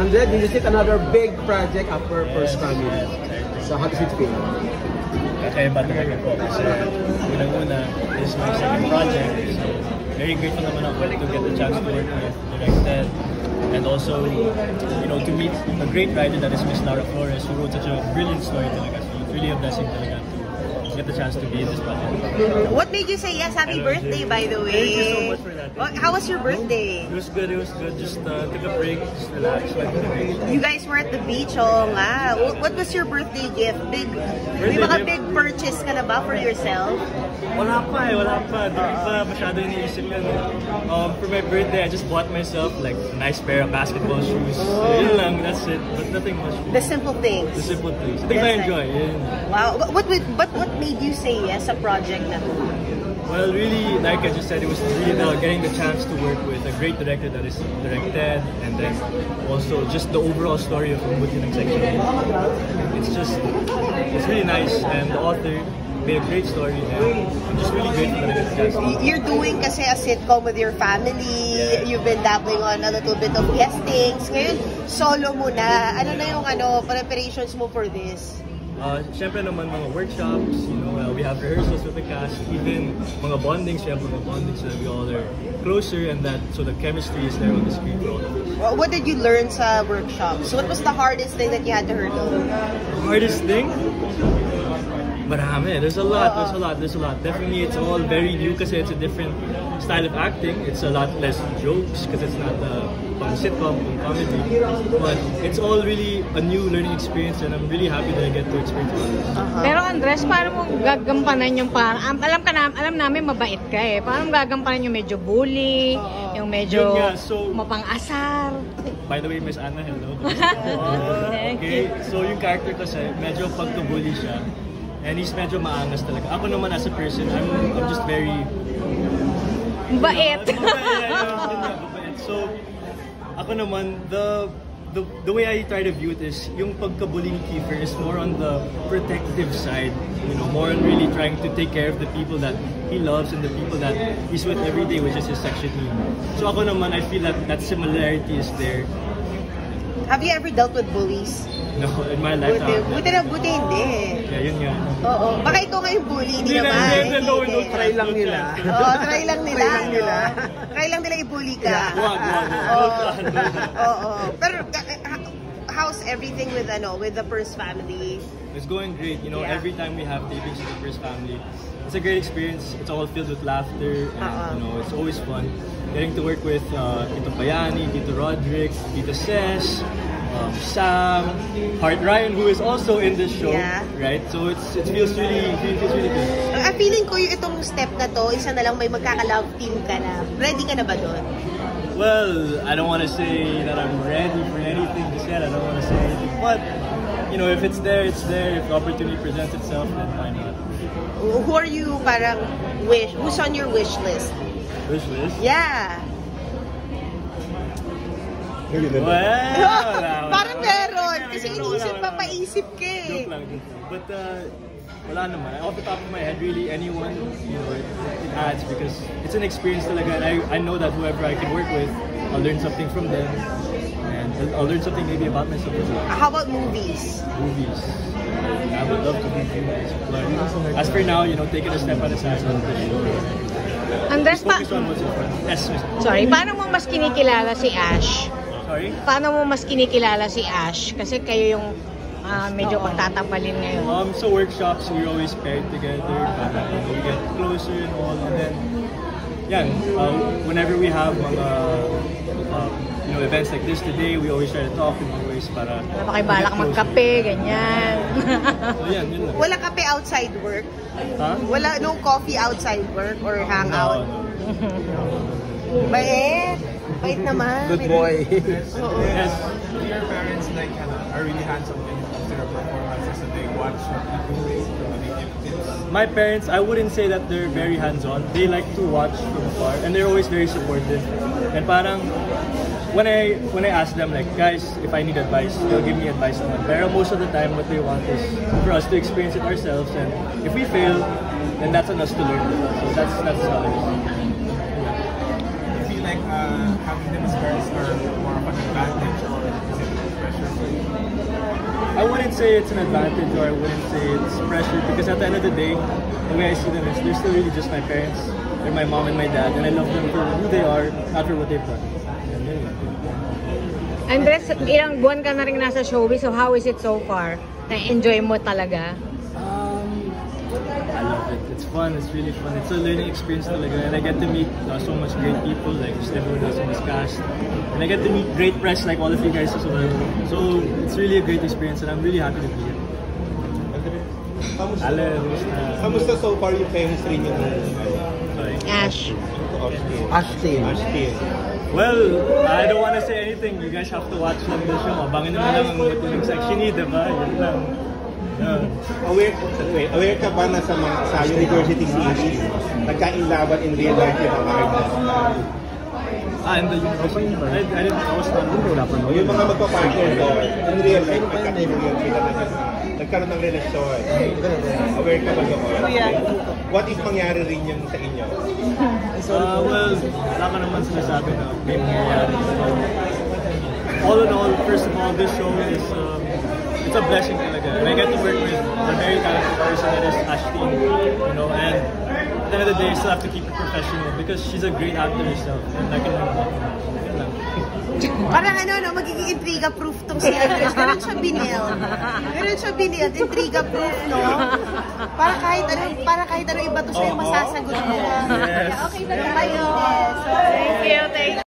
And then this is another big project after First Family. So how does it feel? Kakaiba talaga po kasi unang-una, this is my second project. So very grateful naman ako to get the chance to work with Directed. And also, you know, to meet a great writer that is Miss Laura Flores, who wrote such a brilliant story talaga. So it's really a blessing talaga to get the chance to be in this project. What made you say yes? Happy birthday, by the way. Thank you so much for that. How was your birthday? It was good, it was good. Just took a break, just relaxed, went to the beach. You guys were at the beach, oh nga. What was your birthday gift? May mga big purchase ka na ba for yourself? Wala pa. Di pa masyado iniisip yan. For my birthday, I just bought myself like a nice pair of basketball shoes. Yun lang, that's it. But nothing much. The simple things. The simple things. I think I enjoy. Yeah. Wow. What made you say yes sa project na to? Well, really, like I just said, it was really getting the chance to work with a great director that is Directed, and then also just the overall story of Umbuti ng Section 8. It's really nice, and the author made a great story, and I'm just really grateful that I got the chance. You're doing kasi a sitcom with your family, you've been dabbling on a little bit of guestings, ngayon solo mo na. Ano na yung preparations mo for this? Siyempre naman mga workshops, you know, we have rehearsals with the cast, even mga bondings, so that we all are closer, and that so the chemistry is there on the screen for all of us. What did you learn sa workshops? What was the hardest thing that you had to hurdle? The hardest thing? Marami. There's a lot. Definitely, it's all very new kasi it's a different style of acting. It's a lot less jokes because it's not pang sitcom, pang comedy. But it's all really a new learning experience, and I'm really happy that I get to experience it. Pero Andres, paano mo gagampanan yung parang, alam namin mabait ka eh. Paano mo gagampanan yung medyo bully, yung medyo mapang-asar? By the way, Miss Anna, hello. Okay, so yung character kasi medyo pagka-bully siya. And he's medyo maangas talaga. Ako naman as a person, I'm just very... Bait! So, ako naman, the way I try to view it is, yung pagka-bully ni Kiefer is more on the protective side. You know, more on really trying to take care of the people that he loves and the people that he's with every day, which is his section E. So ako naman, I feel that similarity is there. Have you ever dealt with bullies? No, in my life. Buti hindi. Yeah, yun nga. Oo. Baka ikaw nga yung bully, hindi naman. Try lang nila. Try lang nila. Try lang nila i-bully ka. Pero how's everything with the First Family? It's going great. You know, every time we have tapings with the First Family, it's a great experience. It's all filled with laughter, and you know, it's always fun. Getting to work with Tito Bayani, Tito Roderick, Tito Ses, Sam, Hart Ryan, who is also in this show, right? So it feels really good. Ang feeling ko yung itong step na to, isa na lang may magkaka-love team ka na. Ready ka na ba doon? Well, I don't want to say that I'm ready for anything just yet. I don't want to say anything, but you know, if it's there, it's there. If the opportunity presents itself, then why not? Who are you parang who's on your wish list? Wish list? Yeah. Well, parang meron. Kasi iniisip pa, paisip ka eh. Joke lang. But, wala naman. Off the top of my head, really, anyone, you know, it adds because it's an experience talaga. And I know that whoever I can work with, I'll learn something from them. And I'll learn something maybe about myself as well. How about movies? Movies. I would love to do movies. But as for now, you know, taking a step at a time. Andres, focus on what's in front. Yes, sorry, paano mo mas kinikilala si Ash? Sorry? Paano mo mas kinikilala si Ash? Kasi kayo yung medyo magtatampalin ngayon. So workshops, we're always paired together. Para, you know, we get closer and all. And then, whenever we have mga, you know, events like this today, we always try to talk and always para... Wala ba kayo balak magkape, ganyan? So yan lang. Wala kape outside work? Huh? Wala, no coffee outside work or hangout? No. Bait! Bait naman. Good boy. Yes. Do your parents are really hands-on when it comes to their performances, and they watch what you do? Do they give tips? My parents, I wouldn't say that they're very hands-on. They like to watch from afar, and they're always very supportive. And parang when I ask them like, guys, if I need advice, they'll give me advice naman. Pero most of the time, what they want is for us to experience it ourselves, and if we fail, then that's on us to learn. So that's how it is. Like having them as parents are more of an advantage, or is it say it's an advantage or I wouldn't say it's pressure because at the end of the day, the way I see them is they're still really just my parents. They're my mom and my dad, and I love them for who they are, not for what they've done. Andres, ilang buwan ka na rin nasa showbiz, so how is it so far? Na-enjoy mo talaga? I love it. It's fun. It's really fun. It's a learning experience talaga. And I get to meet so much great people, like just everyone else in this cast. And I get to meet great press like all of you guys as well. So it's really a great experience and I'm really happy to be here. Kamusta so far yung chemistry niyo? Ash. Ashton. Well, I don't want to say anything. You guys have to watch lang the show. Abangan naman lang ang matulong section ni, diba? Yun lang. Aware ka ba na sa university series, nagkainlaban in real life yung mga artists? In the university? I was not yung mga magpa-partner doon, in real life, magka-interview sila nagkaroon ng relasyon. Aware ka ba doon? What if mangyari rin yun sa inyo? Well, wala ka naman sinasabi na may mangyayari. All in all, first of all, this show is it's a blessing talaga. And I get to work with a very talented person that is Ashton, you know, and at the end of the day, you still have to keep it professional because she's a great actor herself. And I can Parang magiging intriga-proof tong si Andres. Meron siya binil. Intriga-proof, no? Para kahit ano iba to sa'yo, masasagot mo. Yes. Okay na tayo. Thank you.